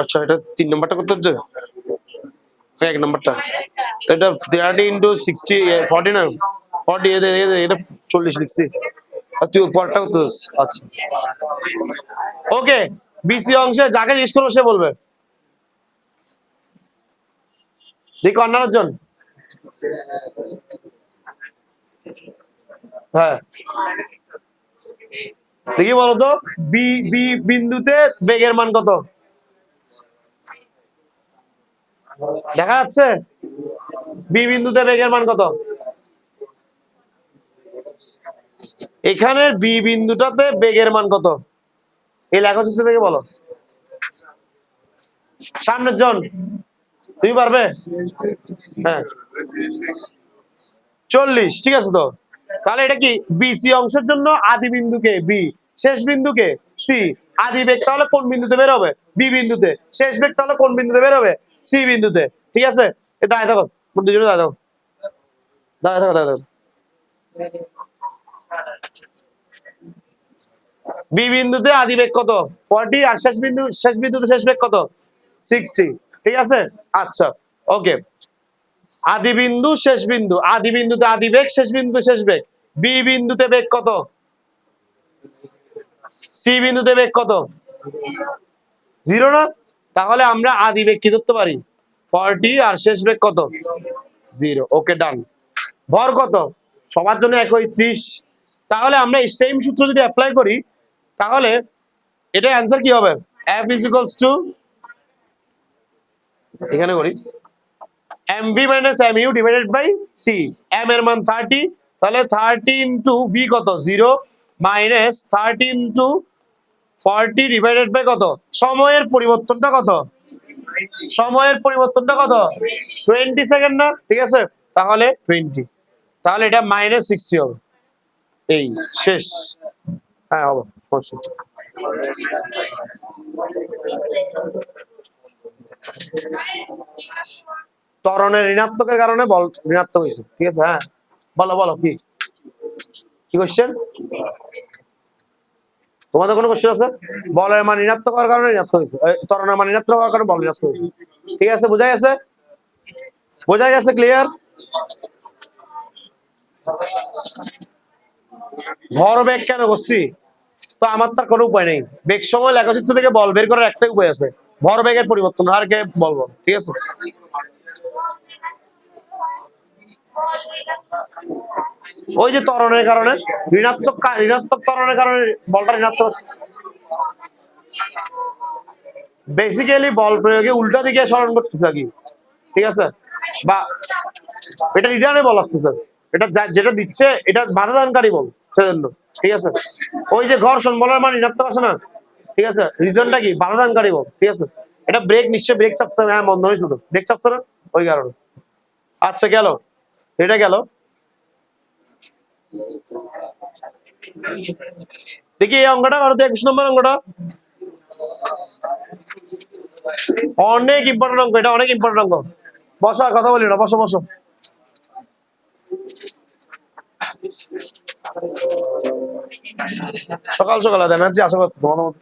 আচ্ছা এটা 3 নম্বরটা করতে হচ্ছে, 1 নম্বরটা, তো এটা 30 ইন্টু 60 40 না 40, এটা 40 লিখছি, আর তুই পরটা করতে হচ্ছে। আচ্ছা ওকে, বিসি অংশে যাকে জিজ্ঞেস করবো সে বলবে, দেখি কর্নারের জন, হ্যাঁ দেখি বলো তো, বি বি বিন্দুতে বেগের মান কত দেখা যাচ্ছে, বি বিন্দুতে বেগের মান কত, এখানে বি বিন্দুটাতে বেগের মান কত, এই লেখচিত্র থেকে বলো, সামনের জন তুমি পারবে, হ্যাঁ 40, ঠিক আছে। তো তাহলে এটা কি বিসি অংশের জন্য আদি বিন্দুকে বি, শেষ বিন্দুকে সি, আদি বেগ তাহলে কোন বিন্দুতে বের হবে, বি বিন্দুতে, শেষ বেগ তাহলে কোন বিন্দুতে বের হবে, সি বিন্দুতে, ঠিক আছে। এ দাঁড়ায় থাকো, দুজনে দাঁড়ায় থাকো, দাঁড়ায় থাকো, দাঁড়ায় থাকো। বি বিন্দুতে আদি বেগ কত 40, আর শেষ বিন্দুতে শেষ বেগ কত 60, ঠিক আছে। আচ্ছা ওকে, আদি বিন্দু শেষ বিন্দু, আদি বিন্দুতে আদি বেগ, শেষ বিন্দুতে শেষ বেগ, বি বিন্দুতে বেগ কত, সি বিন্দুতে বেগ কত 0 না, তাহলে আমরা আদি বেগ কি ধরতে পারি 40, আর শেষ বেগ কত 0। ওকে ডান। ভর কত সবার জন্য একই 30, তাহলে আমরা এই সেম সূত্র যদি অ্যাপ্লাই করি তাহলে এটা অ্যান্সার কি হবে, F is equals to, এখানে করি mv minus mu divided by t, m এর মান 30, তাহলে 30 into v কত 0 minus 30 into 40 divided by কত, সময়ের পরিবর্তনটা কত, সময়ের পরিবর্তনটা কত 20 সেকেন্ড না, ঠিক আছে, তাহলে 20, তাহলে এটা -60 হবে, এই শেষ, হ্যাঁ হবে সমস্যা। ত্বরণের ঋণাত্মকের কারণে বল ঋণাত্মক হয়েছে, ঠিক আছে। হ্যাঁ বলো বলো কি কি কোশ্চেন, তোমাদের কোনো কোশ্চেন আছে, বলের মান ঋণাত্মক হওয়ার কারণে ঋণাত্মক হয়েছে, ত্বরণের মান ঋণাত্মক হওয়ার কারণে বল ঋণাত্মক হয়েছে, ঠিক আছে, বোঝা গেছে। বোঝা গেছে? ক্লিয়ার? ভর বেগ কেন করছি? তো আমার তার কোনো উপায় নেই। বেগ সময় লেখচিত্র থেকে বল বের করার একটাই উপায় আছে, ভর বেগের পরিবর্তন হারকে বলবো। ঠিক আছে? ওই যে ত্বরণের কারণে, ঋণাত্মক ত্বরণের কারণে বলটা ঋণাত্মক হচ্ছে। বেসিক্যালি বল প্রয়োগে উল্টা দিকে স্মরণ করতেছে আর কি। ঠিক আছে? বা এটা রিটার্নে বল আসতেছে, এটা যেটা দিচ্ছে এটা বাধা দানকারী বল, সেজন্য। ঠিক আছে? ওই যে ঘর্ষণ বলের মান ঋণাত্মক আছে না? ঠিক আছে? রিজনটা কি? বাধা দানকারী বল। ঠিক আছে? এটা ব্রেক, নিশ্চয় ব্রেক চাপছে। হ্যাঁ, বন্ধ হয়েছে তো, ব্রেক চাপছে না ওই কারণে। আচ্ছা, গেল এটা, গেল। দেখি এই অঙ্কটা ভারত 21 নম্বর অঙ্কটা অনেক ইম্পর্টেন্ট অঙ্ক, এটা অনেক ইম্পর্টেন্ট অঙ্ক। বসো, আর কথা বলি না, বসো বসো। সকাল সকাল দেন যে আশা করতো তোমার মতো।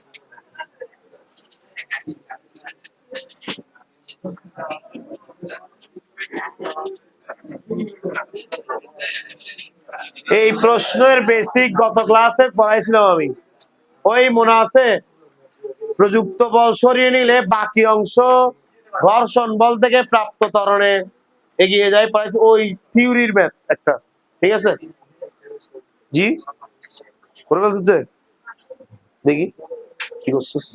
এই প্রশ্নের বেসিক গত ক্লাসে পড়াইছিলাম আমি, ওই মনে আছে? প্রযুক্ত বল সরিয়ে নিলে বাকি অংশ ঘর্ষণ বল থেকে প্রাপ্ত ত্বরণে এগিয়ে যায়, পড়াইছি ওই থিওরির ম্যাথ একটা। ঠিক আছে? জি করে বলছিস যে, দেখি কি করছিস।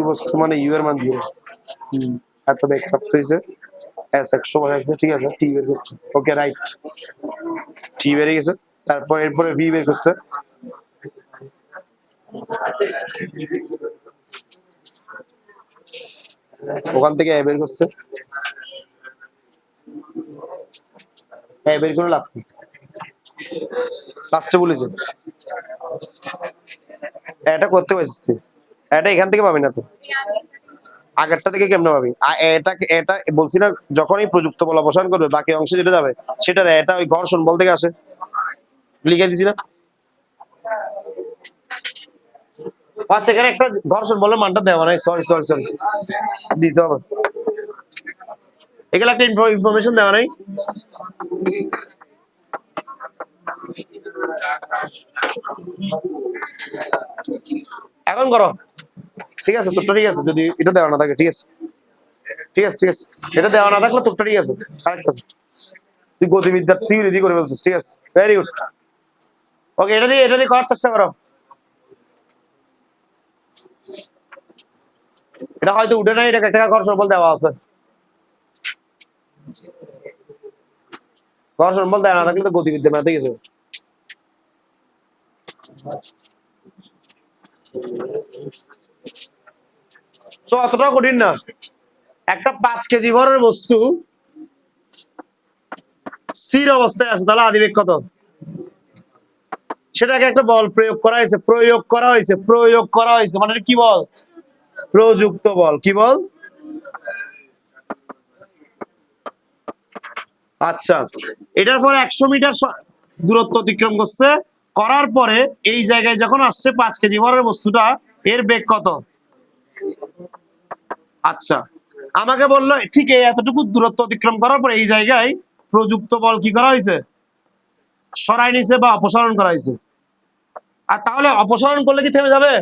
বস্তু মানে ইউ এর মান 0, এত বেগ প্রাপ্ত হয়েছে, এস 100 আছে। ঠিক আছে? টি বের করছে, ওকে রাইট, টি বেরিয়ে গেছে। তারপর এরপরে ভি বের করছে, ওখান থেকে এ বের করছে, এ বের করে লাভ কি? লাস্টে বলেছে এটা করতে পারছিস তুই, এটা এখান থেকে পাবি না তুই, আগেরটা থেকে কেমনে পাবি? এটা এটা বলছি না, যখনই প্রযুক্ত বল অপসারণ করবে বাকি অংশে যেটা যাবে সেটা এটা ওই ঘর্ষণ বল থেকে আসে, লিখে দিছি না? আচ্ছা, এখানে একটা ঘর্ষণ বলের মানটা দেওয়া নাই, সরি সরি সরি, দিতে হবে। এগুলো একটা ইনফরমেশন দেওয়া নাই। এখন করো। ঠিক আছে, তোরটা ঠিক আছে, যদি এটা দেওয়া না থাকে। ঠিক আছে? ঠিক আছে, ঠিক আছে, এটা দেওয়া না থাকলে তোরটা ঠিক আছে, কারেক্ট আছে। তুই গতিবিদ্যার থিওরি দিয়ে করে বলছিস। ঠিক আছে, ভেরি গুড। ওকে, এটা দিয়ে করার চেষ্টা করো। এটা হয়তো উঠে নাই, এটা একটা ঘর্ষণ বল দেওয়া আছে। ঘর্ষণ বল দেওয়া না থাকলে তো গতিবিদ্যা ম্যাথে গেছে। তো অতটা কঠিন না। একটা 5 কেজি ভরের বস্তু স্থির অবস্থায় আছে, তাহলে আদিবেগ কত? সেটাকে একটা বল প্রয়োগ করা হয়েছে, মানে কি বল? প্রযুক্ত বল। কি বল? আচ্ছা, এটার পরে 100 মিটার দূরত্ব অতিক্রম করছে, করার পরে এই জায়গায় যখন আসছে 5 কেজি ভরের বস্তুটা, এর বেগ কত? আচ্ছা, আমাকে বললো ঠিক এই এতটুকু দূরত্ব অতিক্রম করার পর এই জায়গায় প্রযুক্ত বল কি করা হয়েছে? সরাই নিছে বা অপসারণ করা হয়েছে। আর তাহলে অপসারণ করলে কি থেমে যাবে?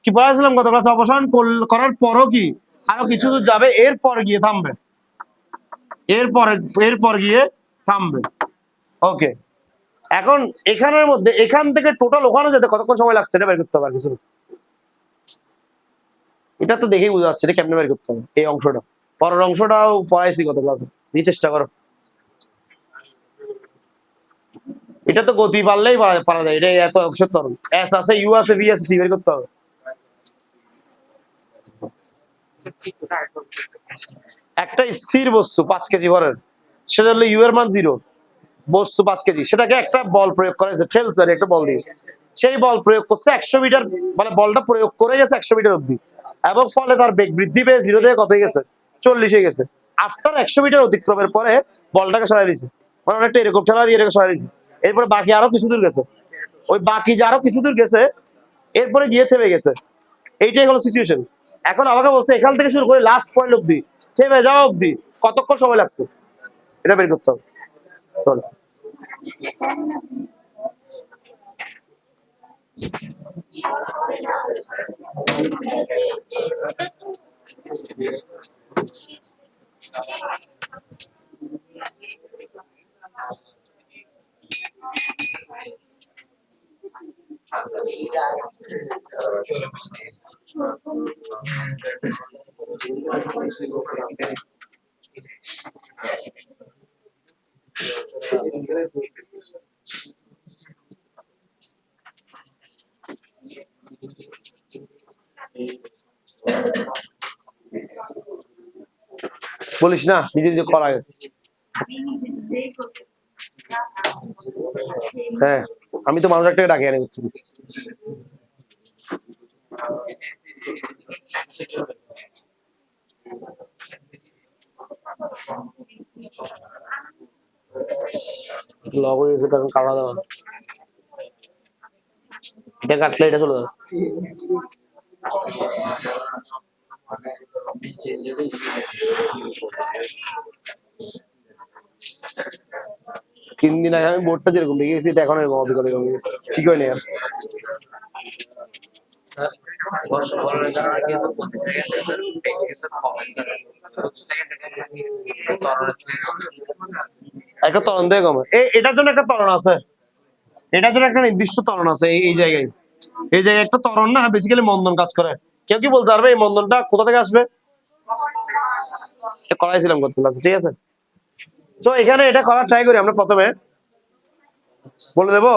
কি বলেছিলাম গত ক্লাসে? অপসারণ করার পরও কি আরো কিছু দূর যাবে, এরপর গিয়ে থামবে, এরপর গিয়ে থামবে। ওকে, এখন এখানের মধ্যে এখান থেকে টোটাল ওখানে যেতে কতক্ষণ সময় লাগছে এটা বের করতে হবে। কিছু এটা তো দেখেই বোঝা যাচ্ছে এটা কেমনে বের করতে হবে। এই অংশটা, পরের অংশটাও পড়াইছি গত ক্লাসে, দিয়ে চেষ্টা করো। এটা তো গতি পারলেই পারা যায়, এটা এত অংশের তরল, এস আছে, ইউ আছে, ভি আছে, টি বের করতে হবে। একটা স্থির বস্তু 5 কেজি ভরের, সেটা হলো ইউ এর মান 0, বস্তু 5 কেজি, সেটাকে একটা বল প্রয়োগ করা হয়েছে, ঠেলছে একটা বল দিয়ে। সেই বল প্রয়োগ করছে 100 মিটার, মানে বলটা প্রয়োগ করে গেছে 100 মিটার অব্দি, এবং ফলে তার বেগ বৃদ্ধি পেয়ে 0 থেকে কত হয়ে গেছে? 40 হয়ে গেছে। আফটার 100 মিটার অতিক্রমের পরে বলটাকে সরাই দিয়েছে, মানে অনেকটা এরকম ঠেলা দিয়ে এটাকে সরাই দিয়েছে। এরপরে বাকি আরো কিছু দূর গেছে, ওই বাকি যে আরো কিছু দূর গেছে এরপরে গিয়ে থেমে গেছে, এইটাই হলো সিচুয়েশন। এখন আমাকে বলছে এখান থেকে শুরু করে লাস্ট পয়েন্ট অব্দি থেমে যাওয়া অব্দি কতক্ষণ সময় লাগছে এটা বের করতে হবে। চলো বলিস না, নিজে নিজে করা। হ্যাঁ আমি তো মানুষ একটাকে ডাকে এনে করতেছি। লগ হয়ে গেছে কারণ কাটা দেওয়া, এটা কাটলে এটা চলে যাবে। 3 দিন আগে আমি বোর্ডটা যেরকম লিখে গেছি এটা এখন এরকম অবিকল এরকম গেছে, ঠিক হয়নি আর। একটা ত্বরণ দিয়ে কমে, এটার জন্য একটা ত্বরণ আছে, এটার জন্য একটা নির্দিষ্ট ত্বরণ আছে। এই জায়গায় একটা ত্বরণ না বেসিক্যালি মন্দন কাজ করে। কেউ কি বলতে পারবে এই মন্দনটা কোথা থেকে আসবে? করাইছিলাম গত ক্লাসে, ঠিক আছে। তো এখানে এটা করার ট্রাই করি আমরা। প্রথমে বলে দেবো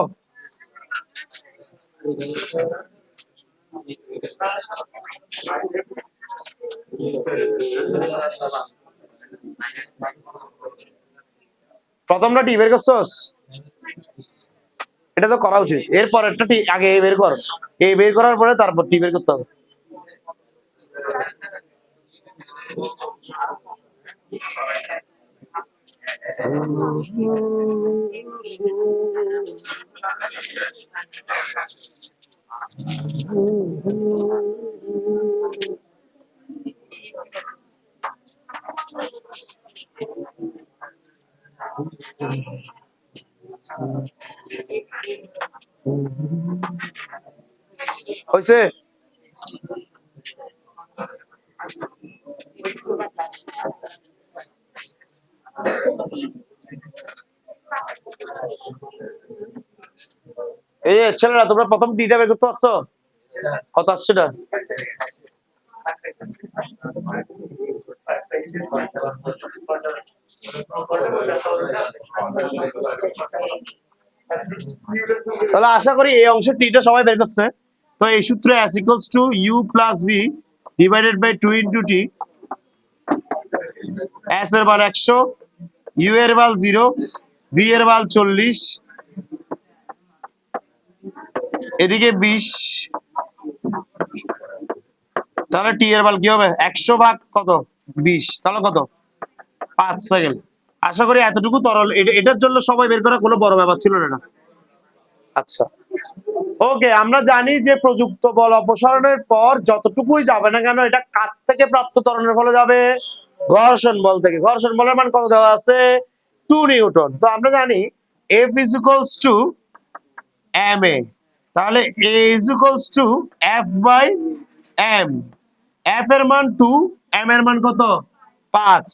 প্রথমটা টি বের করছস, এটা তো করা উচিত। এরপর একটা টি আগে এ বের কর, এ বের করার পরে তারপর টি বের করতে হবে। হয়েছে? এই যে ছেলেরা তোমরা প্রথম টিটা বের করতে পারছো? কত আসছে এটা? তাহলে আশা করি এই অংশের টিটা সবাই বের করছে। তো এই সূত্রে s equals to u plus v divided by 2 into t, s এর মান 100, u এর মান 0, v এর মান 40, এদিকে 20, তাহলে টি এর মান কি হবে? 100 ভাগ কত? 20, তাহলে কত? 5 সেকেন্ড। আশা করি এতটুকু তরল এটার জন্য সবাই বের করা কোনো বড় ব্যাপার ছিল না। আচ্ছা ওকে, আমরা জানি যে প্রযুক্ত বল অপসারণের পর যতটুকুই যাবে না কেন এটা কার থেকে প্রাপ্ত ত্বরণের ফলে যাবে? ঘর্ষণ বল থেকে। ঘর্ষণ বলের মান কত দেওয়া আছে? 2 নিউটন। তো আমরা জানি F is equals to ma, তাহলে A is equals to F by m। F এর মান 2, m এর মান কত? 5,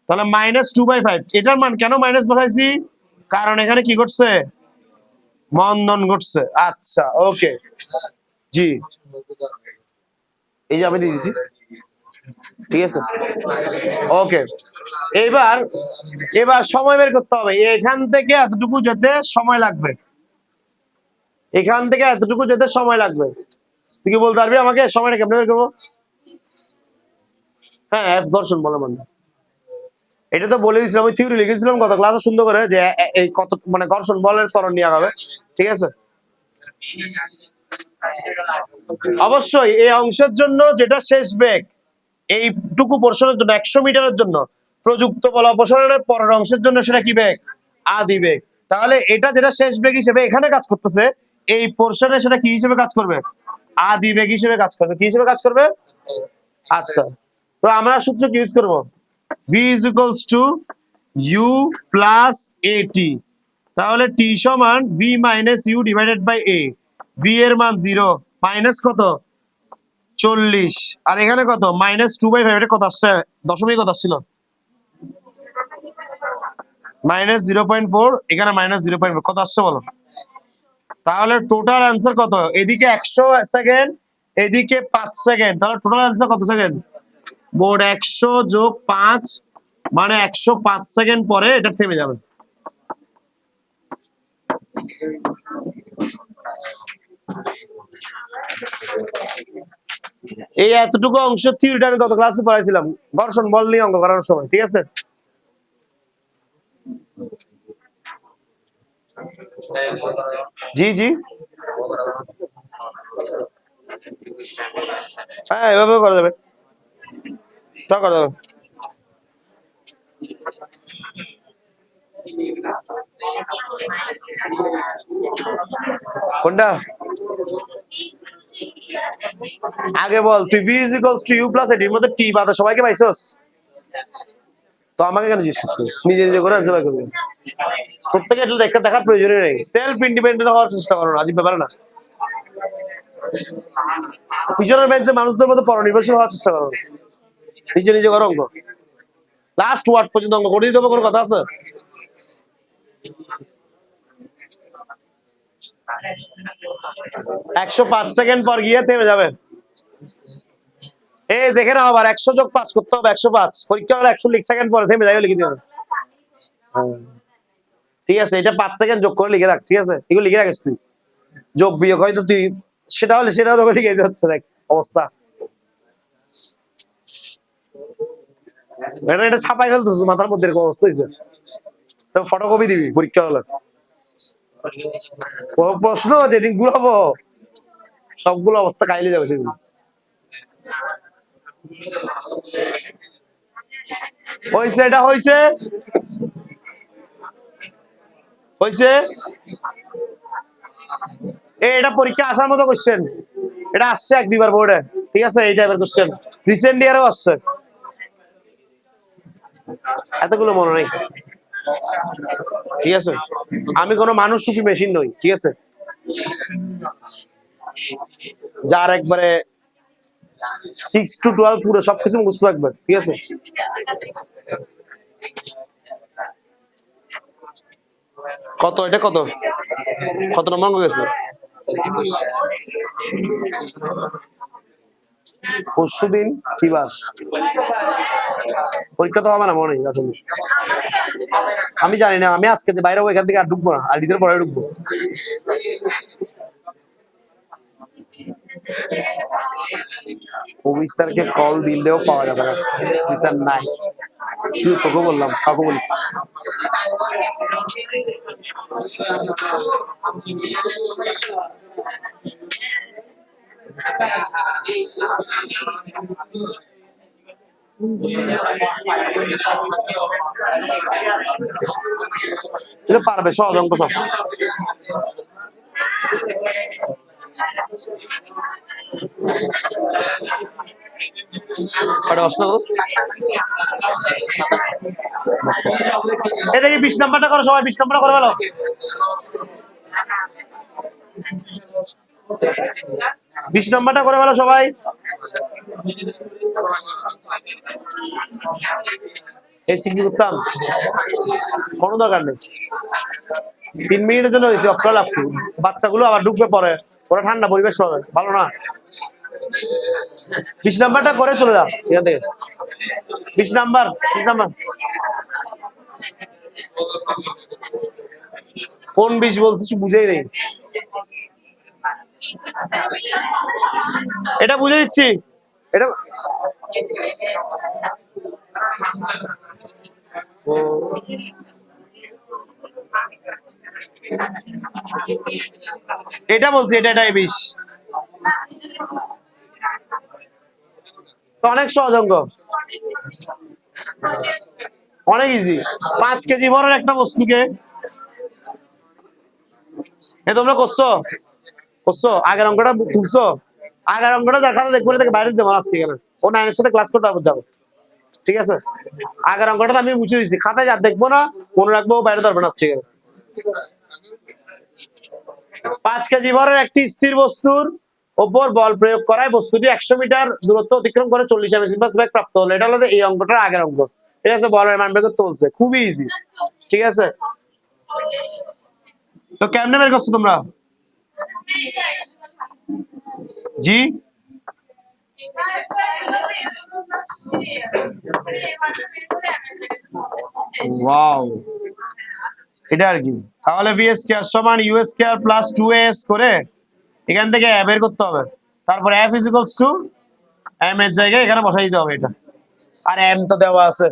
তাহলে -2/5। এটার মান কেন মাইনাস বসাইছি? কারণ এখানে কি ঘটছে? মন্দন ঘটছে। আচ্ছা ওকে জি, এই যে আমি দিয়ে দিছি, ঠিক আছে ওকে। এবার সময় বের করতে হবে। এখান থেকে এতটুকু যেতে সময় লাগবে, এখান থেকে এতটুকু যেতে সময় লাগবে। তুই কি বলতে পারবি আমাকে সময়টা কেমনে বের করবো? হ্যাঁ এফ ঘর্ষণ বলে মানে এটা তো বলে দিয়েছিলাম, ওই থিওরি লিখেছিলাম কত ক্লাসে সুন্দর করে যে এই কত মানে ঘর্ষণ বলের ত্বরণ নেওয়া হবে, ঠিক আছে। অবশ্যই এই অংশের জন্য যেটা শেষ বেগ, এইটুকু পোর্শনের জন্য 100 মিটারের জন্য প্রযুক্ত বল অপসারণের পরের অংশের জন্য সেটা কি বেগ? আদি বেগ। তাহলে এটা যেটা শেষ বেগ হিসেবে এখানে কাজ করতেছে, এই পোর্শনে সেটা কি হিসেবে কাজ করবে? আদিবেগ হিসেবে কাজ করবে। কি হিসেবে কাজ করবে? আচ্ছা, তো আমরা সূত্র কি ইউজ করব? v is equals to u plus at। তাহলে t সমান v minus u divided by a। v এর মান 0, মাইনাস কত? 40, আর এখানে কত? -2/5। এটা কত আসছে? দশমিক কত আসছিল? -0.4, এখানে -0.4, কত আসছে বলো? তাহলে টোটাল অ্যান্সার কত? এদিকে 100 সেকেন্ড, এদিকে 5 সেকেন্ড, তাহলে টোটাল অ্যান্সার কত সেকেন্ড? মোট 100 যোগ 5 মানে 105 সেকেন্ড পরে এটা থেমে যাবে। এই এতটুকু অংশ থিওরিটা আমি গত ক্লাসে পড়াইছিলাম, ঘর্ষণ বল নিয়ে অঙ্ক করার সময়, ঠিক আছে? জি জি, হ্যাঁ এভাবে করা যাবে, তা করা যাবে। কোনটা আগে বল? তুই v is equals to u plus এটির মধ্যে t বাদে সবাইকে পাইছস? তো আমাকে কেন জিজ্ঞেস করছিস? নিজে নিজে করে আনসার করবি। তোর থেকে এটা দেখার প্রয়োজনই নেই। সেলফ ইন্ডিপেন্ডেন্ট হওয়ার চেষ্টা করো, আজীব ব্যাপার না। পিছনের বেঞ্চে মানুষদের মধ্যে পরনির্ভরশীল হওয়ার চেষ্টা করো, নিজে নিজে করো অঙ্ক। লাস্ট ওয়ার্ড পর্যন্ত অঙ্ক করে দিতে হবে, কোনো কথা আছে? একশো 5 সেকেন্ড পর গিয়ে থেমে যাবে। এই দেখে নাও, আবার 100 যোগ 5 করতে হবে, 105। পরীক্ষা হলে 100 সেকেন্ড পরে থেমে যাবে, লিখে দিতে হবে। ঠিক আছে, এটা 5 সেকেন্ড যোগ করে লিখে রাখ, ঠিক আছে? এগুলো লিখে রাখিস তুই, যোগ বিয়োগ হয়তো তুই সেটা হলে সেটাও তোকে লিখে দিতে হচ্ছে। দেখ অবস্থা, এটা ছাপাই ফেলতেছ মাথার মধ্যে, এরকম অবস্থা হয়েছে। তো ফটোকপি দিবি পরীক্ষা হলে। প্রশ্ন যেদিন ঘুরাবো সবগুলো অবস্থা কাইলে যাবে সেদিন। হয়েছে, এটা হয়েছে, হয়েছে। এটা পরীক্ষা আসার মতো কোশ্চেন, এটা আসছে 1-2 বার বোর্ডে, ঠিক আছে? এই টাইপের কোশ্চেন রিসেন্ট ইয়ারেও আসছে, এতগুলো মনে নেই, ঠিক আছে? আমি কোনো মানুষ সুপি মেশিন নই, ঠিক আছে? যার একবারে 6 to 12 পুরো সবকিছু মুখস্থ থাকবে, ঠিক আছে? কত এটা, কত কত নম্বর অঙ্ক গেছে? পরশু দিন কি বার? পরীক্ষা তো হবে না মনে নেই আসলে, আমি জানি না। আমি আজকে বাইরে হবো, এখান থেকে আর ঢুকবো না, আর ঈদের পরে ঢুকবো। অফিসারকে কল দিলেও পাওয়া যাবে না, অফিসার নাই। শুধু তোকে বললাম, কাউকে বলিস না। এটা পারবে, সহজ অঙ্ক সব। এটা কি 20 নাম্বারটা করো সবাই, 20 নাম্বারটা করে ফেলো। বিশ নাম্বারটা করে ফেলো সবাই। এই সিগনি করতাম, কোনো দরকার নেই। 3 মিনিটের জন্য হয়েছে, অফ করা লাগতো। বাচ্চাগুলো আবার ঢুকবে পরে, ওরা ঠান্ডা পরিবেশ পাবে, ভালো না। 20 নাম্বারটা করে চলে যা এখান থেকে। 20 নাম্বার, 20 নাম্বার কোন 20 বলছিস বুঝেই নেই। এটা বুঝে দিচ্ছি, এটা এটা বলছি, এটাই 20। অনেক সহজ অঙ্ক, অনেক ইজি। 5 কেজি ভরের একটা বস্তুকে, এ তোমরা করছো বুঝছো? আগের অঙ্কটা তুলছো? আগের অঙ্কটা যার খাতা দেখবো থেকে বাইরে দেবো আজকে গেলে, ও 9 এর সাথে ক্লাস করতে তারপর যাবো, ঠিক আছে? আগের অঙ্কটা তো আমি মুছে দিচ্ছি, খাতায় যা দেখবো না মনে রাখবো, বাইরে ধরবে না আজকে গেলে। 5 কেজি ভরের একটি স্থির বস্তুর ওপর বল প্রয়োগ করায় বস্তুটি 100 মিটার দূরত্ব অতিক্রম করে 40 এমএস বেগ প্রাপ্ত হলো। এটা হলো যে এই অঙ্কটার আগের অঙ্ক, ঠিক আছে? বলের মান বের করতে বলছে, খুবই ইজি, ঠিক আছে? তো কেমনে বের করছো তোমরা? জি, ওয়াও, এটা আর কি। তাহলে ভি স্কয়ার সমান ইউ স্কয়ার প্লাস 2a করে এখান থেকে বের করতে হবে, তারপর f is equals two m এর জায়গায় এখানে বসাই দিতে হবে এটা, আর m তো দেওয়া আছে।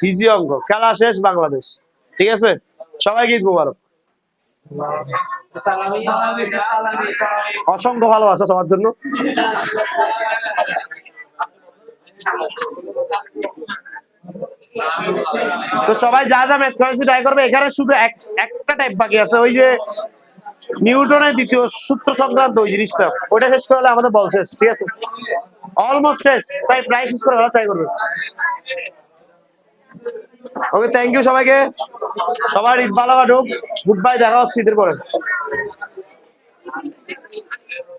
ইজি অঙ্ক, খেলা শেষ বাংলাদেশ, ঠিক আছে? সবাইকে ঈদ মোবারক, অসংখ্য ভালোবাসা সবার জন্য। তো সবাই যা যা ম্যাথ করেছি ট্রাই করবে। এখানে শুধু একটা টাইপ বাকি আছে, ওই যে নিউটনের দ্বিতীয় সূত্র সংক্রান্ত ওই জিনিসটা, ওটা শেষ করলে আমাদের বল শেষ, ঠিক আছে? অলমোস্ট শেষ, তাই প্রায় শেষ করে ট্রাই করবে। ওকে, থ্যাংক ইউ সবাইকে, সবার ঈদ ভালো কাটুক, গুড বাই, দেখা হচ্ছে ঈদের পরে।